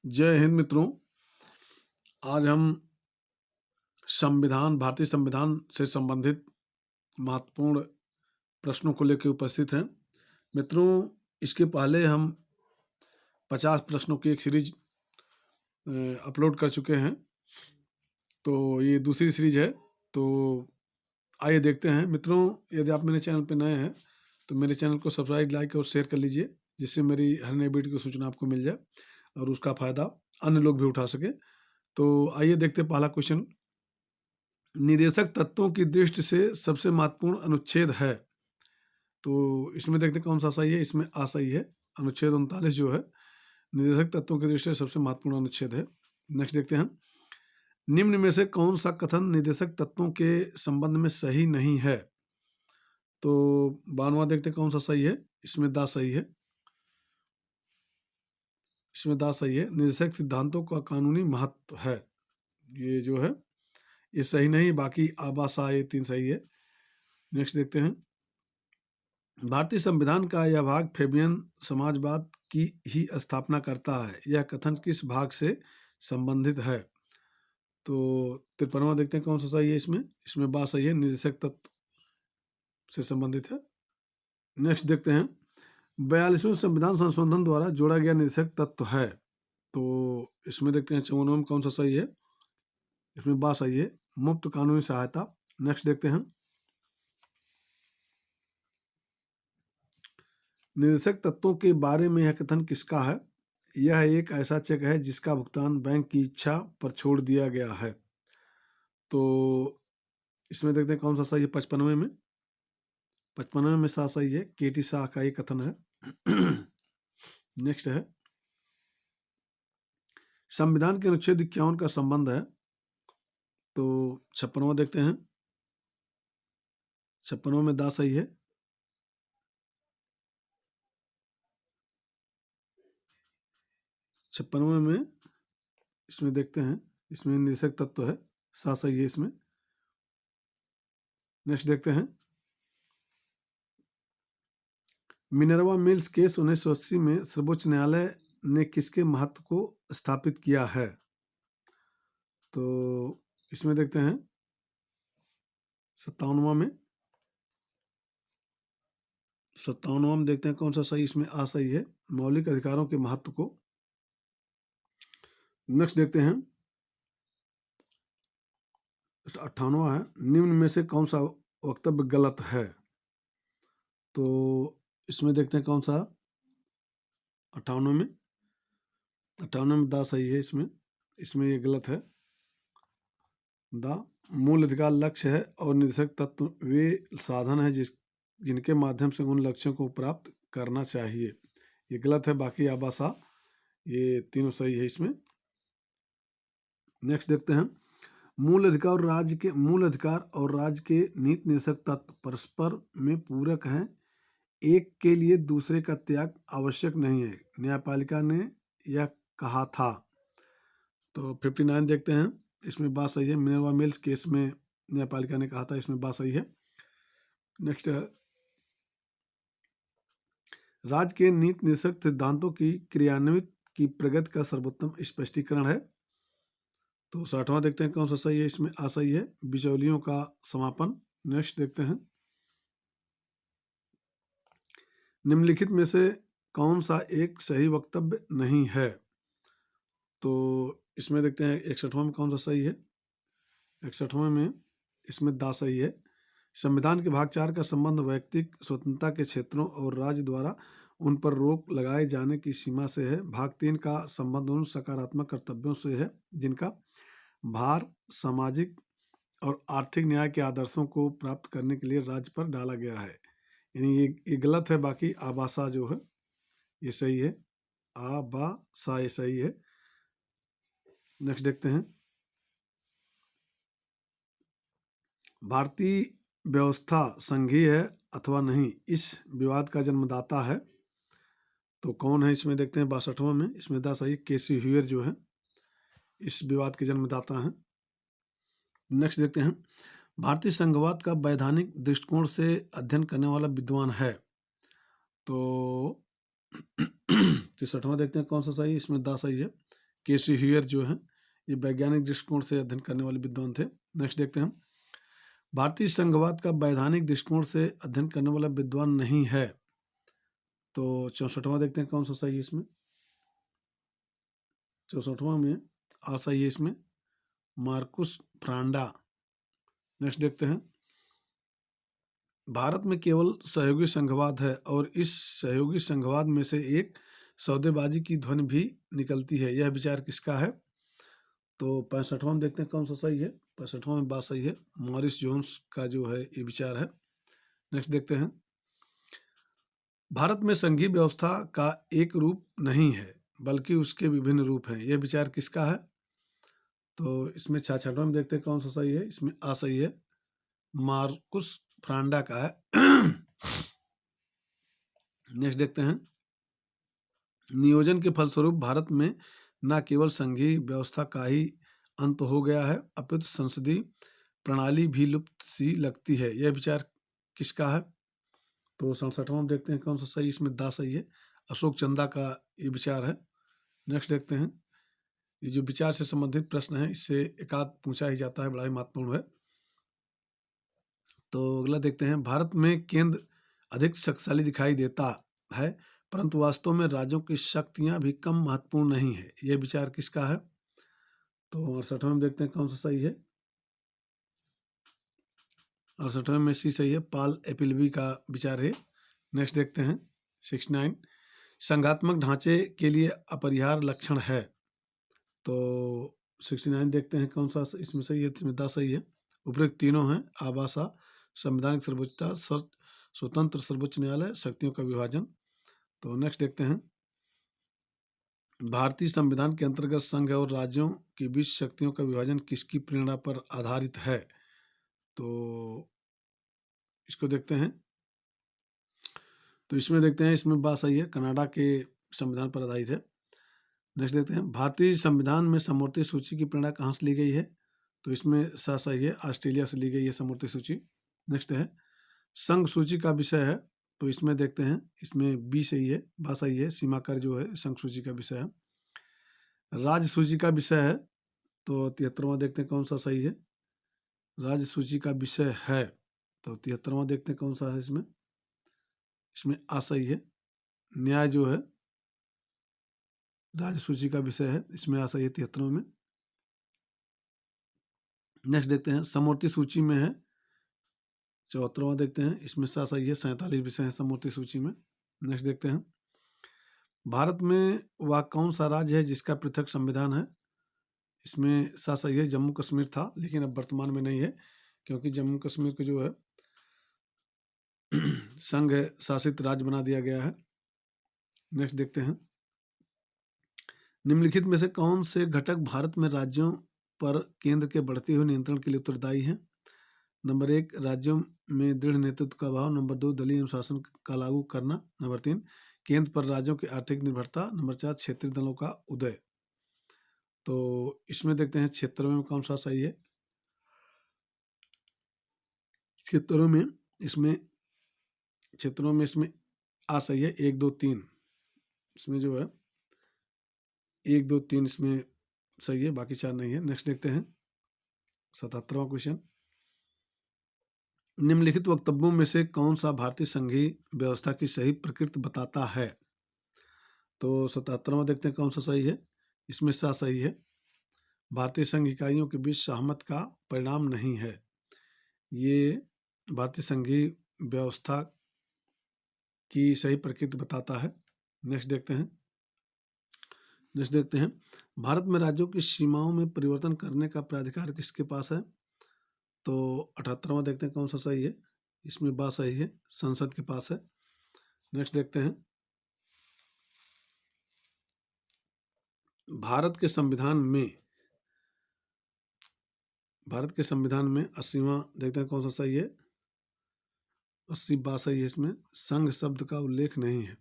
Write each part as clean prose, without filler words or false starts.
जय हिंद मित्रों। आज हम भारतीय संविधान से संबंधित महत्वपूर्ण प्रश्नों को लेकर उपस्थित हैं। मित्रों, इसके पहले हम 50 प्रश्नों की एक सीरीज अपलोड कर चुके हैं, तो ये दूसरी सीरीज है। तो आइए देखते हैं। मित्रों, यदि आप मेरे चैनल पर नए हैं तो मेरे चैनल को सब्सक्राइब, लाइक और शेयर कर लीजिए, जिससे मेरी हर नई वीडियो की सूचना आपको मिल जाए और उसका फ़ायदा अन्य लोग भी उठा सके। तो आइए देखते हैं पहला क्वेश्चन। निदेशक तत्वों की दृष्टि से सबसे महत्वपूर्ण अनुच्छेद है। तो इसमें देखते हैं कौन सा सही है। इसमें असही है। अनुच्छेद 39 जो है निदेशक तत्वों की दृष्टि से सबसे महत्वपूर्ण अनुच्छेद है। नेक्स्ट देखते हैं, निम्न में से कौन सा कथन निदेशक तत्वों के संबंध में सही नहीं है। तो 92वां देखते हैं कौन सा सही है। इसमें दा सही है। इसमें दा सही है। निदेशक सिद्धांतों का कानूनी महत्व है, ये जो है ये सही नहीं। बाकी आबासा ये 3 सही है। नेक्स्ट देखते हैं, भारतीय संविधान का यह भाग फेबियन समाजवाद की ही स्थापना करता है। यह कथन किस भाग से संबंधित है। तो 53वां देखते हैं कौन सा सही है। इसमें बात सही है, निदेशक तत्व से संबंधित है। नेक्स्ट देखते हैं, 42वें संविधान संशोधन द्वारा जोड़ा गया निदेशक तत्व है। तो इसमें देखते हैं 54वां में कौन सा सही है। इसमें बात सही है, मुफ्त कानूनी सहायता। नेक्स्ट देखते हैं, निदेशक तत्वों के बारे में यह कथन किसका है। यह एक ऐसा चेक है जिसका भुगतान बैंक की इच्छा पर छोड़ दिया गया है। तो इसमें देखते हैं कौन सा सही है। 55वें में सा सही है। केटी शाह का ये कथन है। नेक्स्ट है, संविधान के अनुच्छेद 51 का संबंध है। तो 56वां देखते हैं। 56वां में दा सही है। 56वें में इसमें देखते हैं, इसमें निदेशक तत्व है, सा सही है इसमें। नेक्स्ट देखते हैं, मिनर्वा मिल्स केस 1980 में सर्वोच्च न्यायालय ने किसके महत्व को स्थापित किया है। तो इसमें देखते हैं 57वां में देखते हैं कौन सा सही। इसमें आ सही है, मौलिक अधिकारों के महत्व को। नेक्स्ट देखते हैं, 58वां है, निम्न में से कौन सा वक्तव्य गलत है। तो इसमें देखते हैं कौन सा 58वें में दा सही है। इसमें ये गलत है। दा मूल अधिकार लक्ष्य है और निदेशक तत्व वे साधन है जिनके माध्यम से उन लक्ष्यों को प्राप्त करना चाहिए। ये गलत है। बाकी आबासा ये तीनों सही है इसमें। नेक्स्ट देखते हैं, मूल अधिकार और राज्य के नीति निदेशक तत्व परस्पर में पूरक हैं। एक के लिए दूसरे का त्याग आवश्यक नहीं है, न्यायपालिका ने यह कहा था। तो 59 देखते हैं, इसमें बात सही है। मिनर्वा मिल्स केस में न्यायपालिका ने कहा था, इसमें बात सही है। नेक्स्ट, राज्य के नीति निदेशक सिद्धांतों की क्रियान्वित की प्रगति का सर्वोत्तम स्पष्टीकरण है। तो 60वां देखते हैं कौन सा सही है। इसमें असही है, बिचौलियों का समापन। नेक्स्ट देखते हैं, निम्नलिखित में से कौन सा एक सही वक्तव्य नहीं है। तो इसमें देखते हैं 61वां में कौन सा सही है। 61वें में इसमें दा सही है। संविधान के भाग 4 का संबंध व्यक्तिक स्वतंत्रता के क्षेत्रों और राज्य द्वारा उन पर रोक लगाए जाने की सीमा से है। भाग 3 का संबंध उन सकारात्मक कर्तव्यों से है जिनका भार सामाजिक और आर्थिक न्याय के आदर्शों को प्राप्त करने के लिए राज्य पर डाला गया है। यानी ये गलत है। बाकी आबासा जो है ये सही है। आबासा ये सही है। नेक्स्ट देखते हैं, भारतीय व्यवस्था संघीय है अथवा नहीं, इस विवाद का जन्मदाता है। तो कौन है इसमें देखते हैं 62वां में। इसमें दा सही, केसी ह्यूअर जो है इस विवाद के जन्मदाता हैं। नेक्स्ट देखते हैं, भारतीय संघवाद का वैधानिक दृष्टिकोण से अध्ययन करने वाला विद्वान है। तो 63वां देखते हैं कौन सा सही। इसमें दा सही है, केसी ह्यूयर जो है ये वैज्ञानिक दृष्टिकोण से अध्ययन करने वाले विद्वान थे। नेक्स्ट देखते हैं, भारतीय संघवाद का वैधानिक दृष्टिकोण से अध्ययन करने वाला विद्वान नहीं है। तो 64वां देखते हैं कौन सा सही है इसमें। 64वां में आ सही है इसमें मार्कुस फ्रांडा। नेक्स्ट देखते हैं, भारत में केवल सहयोगी संघवाद है और इस सहयोगी संघवाद में से एक सौदेबाजी की ध्वनि भी निकलती है, यह विचार किसका है। तो 65वां में देखते हैं कौन सा सही है। 65वां में बात सही है, मॉरिस जोन्स का जो है ये विचार है। नेक्स्ट देखते हैं, भारत में संघीय व्यवस्था का एक रूप नहीं है बल्कि उसके विभिन्न रूप हैं, यह विचार किसका है। तो इसमें 66वां में देखते हैं कौन सा सही है। इसमें आ सही है, मार्कुस फ्रांडा का है। नेक्स्ट देखते हैं, नियोजन के फलस्वरूप भारत में न केवल संघीय व्यवस्था का ही अंत हो गया है अपितु संसदीय प्रणाली भी लुप्त सी लगती है, यह विचार किसका है। तो 67वां में देखते हैं कौन सा सही, इसमें दा सही है, अशोक चंदा का ये विचार है। नेक्स्ट देखते हैं, ये जो विचार से संबंधित प्रश्न है इससे एकाध पूछा ही जाता है, बड़ा ही महत्वपूर्ण है। तो अगला देखते हैं, भारत में केंद्र अधिक शक्तिशाली दिखाई देता है परंतु वास्तव में राज्यों की शक्तियां भी कम महत्वपूर्ण नहीं है, यह विचार किसका है। तो 68वें में देखते हैं कौन सा सही है। 68वें में सी सही है, पॉल एपिलबी का विचार है। नेक्स्ट देखते हैं 69, संघात्मक ढांचे के लिए अपरिहार्य लक्षण है। तो 69 देखते हैं कौन सा इसमें सही है। इसमें दा सही है, उपरोक्त तीनों हैं, आवासा, संवैधानिक सर्वोच्चता, स्वतंत्र सर्वोच्च न्यायालय, शक्तियों का विभाजन। तो नेक्स्ट देखते हैं, भारतीय संविधान के अंतर्गत संघ और राज्यों के बीच शक्तियों का विभाजन किसकी प्रेरणा पर आधारित है। तो इसको देखते हैं, तो इसमें देखते हैं, इसमें बात सही है, कनाडा के संविधान पर आधारित है। नेक्स्ट देखते हैं, भारतीय संविधान में समवर्ती सूची की प्रेरणा कहाँ से ली गई है। तो इसमें सा सही है, ऑस्ट्रेलिया से ली गई है समवर्ती सूची। नेक्स्ट है, संघ सूची का विषय है। तो इसमें देखते हैं, इसमें बी सही है, बात सही है, सीमाकर जो है संघ सूची का विषय है। राज्य सूची का विषय है। तो 73वां देखते हैं कौन सा सही है, राज्य सूची का विषय है। तो 73वां देखते हैं कौन सा है इसमें। इसमें आ सही है, न्याय जो है राज्य सूची का विषय है, इसमें आ सही है 73वें में। नेक्स्ट देखते हैं, समवर्ती सूची में है 74वां देखते हैं, इसमें सा सही है, 47 विषय है समवर्ती सूची में। नेक्स्ट देखते हैं, भारत में वह कौन सा राज्य है जिसका पृथक संविधान है। इसमें सा सही है, जम्मू कश्मीर था लेकिन अब वर्तमान में नहीं है क्योंकि जम्मू कश्मीर को जो है संघ शासित राज्य बना दिया गया है। नेक्स्ट देखते हैं, निम्नलिखित में से कौन से घटक भारत में राज्यों पर केंद्र के बढ़ते हुए नियंत्रण के लिए उत्तरदायी हैं। नंबर 1, राज्यों में दृढ़ नेतृत्व का अभाव। नंबर 2, दलीय अनुशासन का लागू करना। नंबर 3, केंद्र पर राज्यों की आर्थिक निर्भरता। नंबर 4, क्षेत्रीय दलों का उदय। तो इसमें देखते हैं क्षेत्रों में कौन सा सही है। क्षेत्रों में इसमें आ सही है, 1 2 3, इसमें जो है 1 2 3 इसमें सही है, बाकी 4 नहीं है। नेक्स्ट देखते हैं 77वां क्वेश्चन, निम्नलिखित वक्तव्यों में से कौन सा भारतीय संघीय व्यवस्था की सही प्रकृति बताता है। तो 77वां देखते हैं कौन सा सही है। इसमें सा सही है, भारतीय संघ इकाइयों के बीच सहमत का परिणाम नहीं है, ये भारतीय संघीय व्यवस्था की सही प्रकृति बताता है। नेक्स्ट देखते हैं, भारत में राज्यों की सीमाओं में परिवर्तन करने का प्राधिकार किसके पास है। तो 78वां देखते हैं कौन सा सही है। इसमें बात सही है, संसद के पास है। नेक्स्ट देखते हैं, भारत के संविधान में 80वां देखते हैं कौन सा सही है। 80 बात सही है, इसमें संघ शब्द का उल्लेख नहीं है।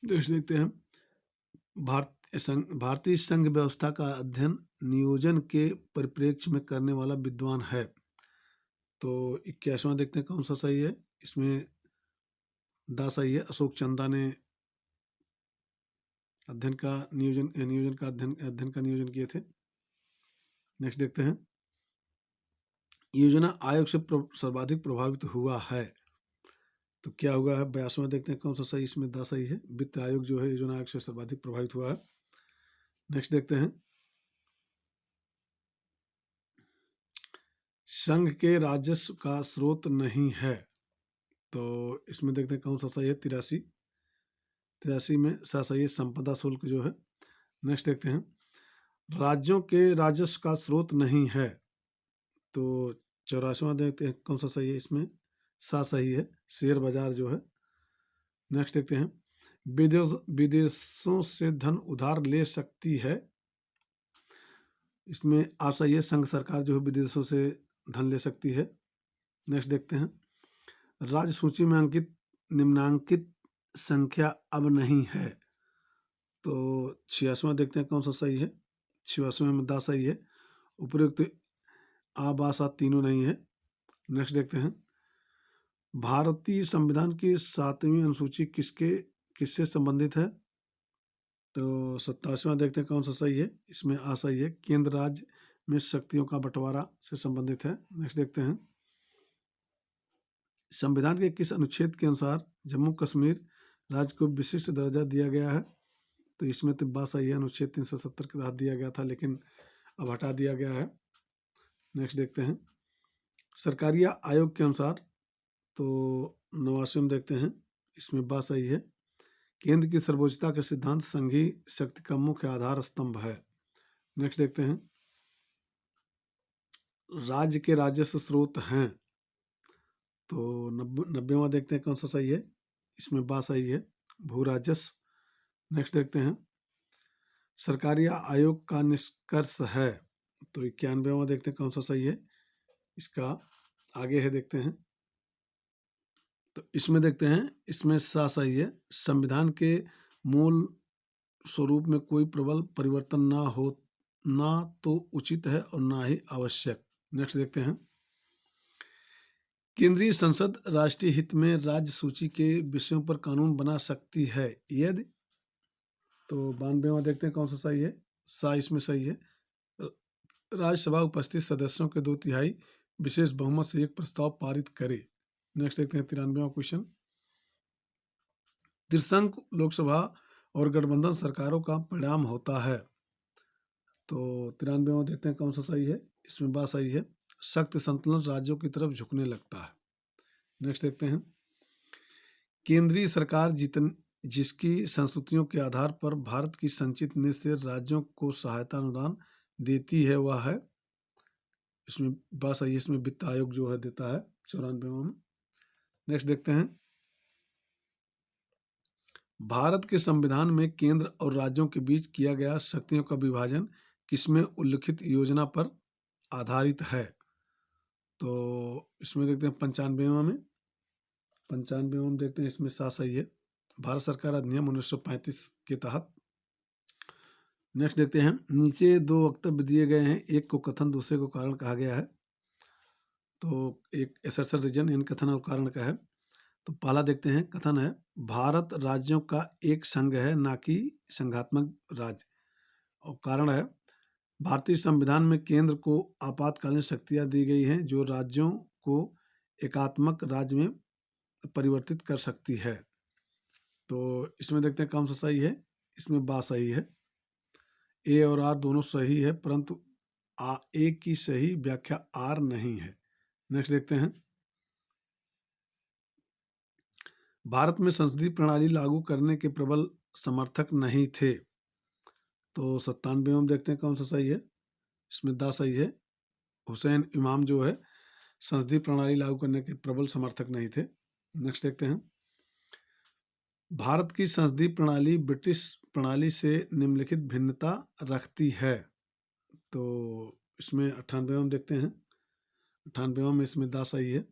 नेक्स्ट देखते हैं, भारतीय संघ व्यवस्था का अध्ययन नियोजन के परिप्रेक्ष्य में करने वाला विद्वान है। तो 81वां देखते हैं कौन सा सही है। इसमें दा सही है, अशोक चंदा ने अध्ययन का नियोजन का अध्ययन का नियोजन किए थे। नेक्स्ट देखते हैं, योजना आयोग से सर्वाधिक प्रभावित हुआ है, तो क्या हुआ है 82वां। देखते हैं कौन सा सही, इसमें द सही है। वित्त आयोग जो है योजना आयोग से सर्वाधिक प्रभावित हुआ है। नेक्स्ट देखते हैं, संघ के राजस्व का स्रोत नहीं है, तो इसमें देखते हैं कौन सा सही है 83 में सही है, संपदा शुल्क जो है। नेक्स्ट देखते हैं, राज्यों के राजस्व का स्रोत नहीं है, तो 84वां देखते हैं कौन सा सही है, इसमें सही है, शेयर बाजार जो है। नेक्स्ट देखते हैं, विदेशों से धन उधार ले सकती है, इसमें सही है, संघ सरकार जो है विदेशों से धन ले सकती है। नेक्स्ट देखते हैं, राज्य सूची में अंकित निम्नांकित संख्या अब नहीं है, तो 86वां देखते हैं कौन सा सही है, 86वें में दा सही है, उपयुक्त आबासा तीनों नहीं है। नेक्स्ट देखते हैं, भारतीय संविधान की 7वीं अनुसूची किससे संबंधित है, तो 87वां देखते हैं कौन सा सही है, इसमें सही है, केंद्र राज्य में शक्तियों का बंटवारा से संबंधित है। नेक्स्ट देखते हैं, संविधान के किस अनुच्छेद के अनुसार जम्मू कश्मीर राज्य को विशिष्ट दर्जा दिया गया है, तो इसमें तो बात सही है, अनुच्छेद 370 के तहत दिया गया था, लेकिन अब हटा दिया गया है। नेक्स्ट देखते हैं, सरकारी आयोग के अनुसार, तो 89 में देखते हैं, इसमें बात सही है, केंद्र की सर्वोच्चता का सिद्धांत संघीय शक्ति का मुख्य आधार स्तंभ है। नेक्स्ट देखते हैं, राज्य के राजस्व स्रोत हैं, तो 90वां देखते हैं कौन सा सही है, इसमें बात सही है, भू राजस्व। नेक्स्ट देखते हैं, सरकारी आयोग का निष्कर्ष है, तो 91वां देखते हैं कौन सा सही है, इसका आगे है देखते हैं, तो इसमें देखते हैं, इसमें सही है, संविधान के मूल स्वरूप में कोई प्रबल परिवर्तन ना तो उचित है और ना ही आवश्यक। नेक्स्ट देखते हैं, केंद्रीय संसद राष्ट्रीय हित में राज्य सूची के विषयों पर कानून बना सकती है यदि, तो 92वां देखते हैं कौन सा सही है, इसमें सही है, राज्यसभा उपस्थित सदस्यों के 2/3 विशेष बहुमत से एक प्रस्ताव पारित करे। नेक्स्ट देखते हैं 93वां क्वेश्चन, त्रिसंघ लोकसभा और गठबंधन सरकारों का परिणाम होता है, तो 93वां देखते हैं कौन सा सही है, इसमें बात सही है, शक्ति संतुलन राज्यों की तरफ झुकने लगता है। नेक्स्ट देखते हैं, केंद्रीय सरकार जिसकी संस्तुतियों के आधार पर भारत की संचित निधि से राज्यों को सहायता अनुदान देती है वह है, इसमें बात सही है, इसमें वित्त आयोग जो है देता है 94वां में। नेक्स्ट देखते हैं, भारत के संविधान में केंद्र और राज्यों के बीच किया गया शक्तियों का विभाजन किसमें उल्लिखित योजना पर आधारित है, तो इसमें देखते हैं 95वां में, 95वां में देखते हैं, इसमें सही है, भारत सरकार अधिनियम 1935 के तहत। नेक्स्ट देखते हैं, नीचे 2 वक्तव्य दिए गए हैं, एक को कथन दूसरे को कारण कहा गया है, तो एक एसर्शन रीजन इन कथन और कारण का है। तो पहला देखते हैं, कथन है, भारत राज्यों का एक संघ है ना कि संघात्मक राज्य, और कारण है, भारतीय संविधान में केंद्र को आपातकालीन शक्तियां दी गई हैं जो राज्यों को एकात्मक राज्य में परिवर्तित कर सकती है, तो इसमें देखते हैं कौन सा सही है, इसमें बा सही है, ए और आर दोनों सही है, परंतु ए की सही व्याख्या आर नहीं है। नेक्स्ट देखते हैं, भारत में संसदीय प्रणाली लागू करने के प्रबल समर्थक नहीं थे, तो 97वां देखते हैं कौन सा सही है, इसमें दा सही है, हुसैन इमाम जो है संसदीय प्रणाली लागू करने के प्रबल समर्थक नहीं थे। नेक्स्ट देखते हैं, भारत की संसदीय प्रणाली ब्रिटिश प्रणाली से निम्नलिखित भिन्नता रखती है, तो इसमें 98वां देखते हैं, 98वां में इसमें दा सही है,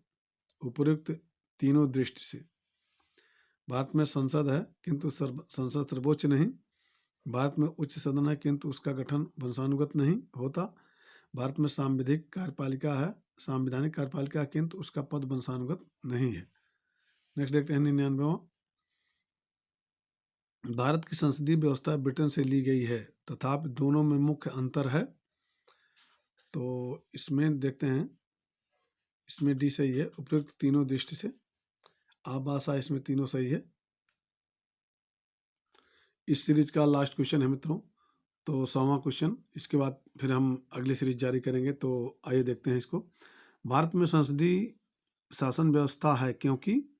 उपयुक्त तीनों दृष्टि से, भारत में संसद है किंतु संसद सर्वोच्च नहीं, भारत में उच्च सदन है किंतु उसका गठन वंशानुगत नहीं होता, भारत में सांविधिक कार्यपालिका है, संवैधानिक कार्यपालिका किंतु उसका पद वंशानुगत नहीं है। नेक्स्ट देखते हैं 99वां, भारत की संसदीय व्यवस्था ब्रिटेन से ली गई है, तथापि दोनों में मुख्य अंतर है। तो इसमें देखते हैं, इसमें डी सही है, उपयुक्त तीनों दृष्टि से। आभाषा इसमें तीनों सही है। इस सीरीज का लास्ट क्वेश्चन है मित्रों, तो 100वां क्वेश्चन। इसके बाद फिर हम अगली सीरीज जारी करेंगे। तो आइए देखते हैं इसको। भारत में संसदीय शासन व्यवस्था है क्योंकि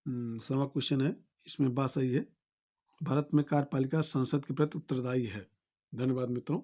100वां क्वेश्चन है, इसमें बात सही है। भारत में कार्यपालिका संसद के प्रति उत्तरदायी है। धन्यवाद मित्रों।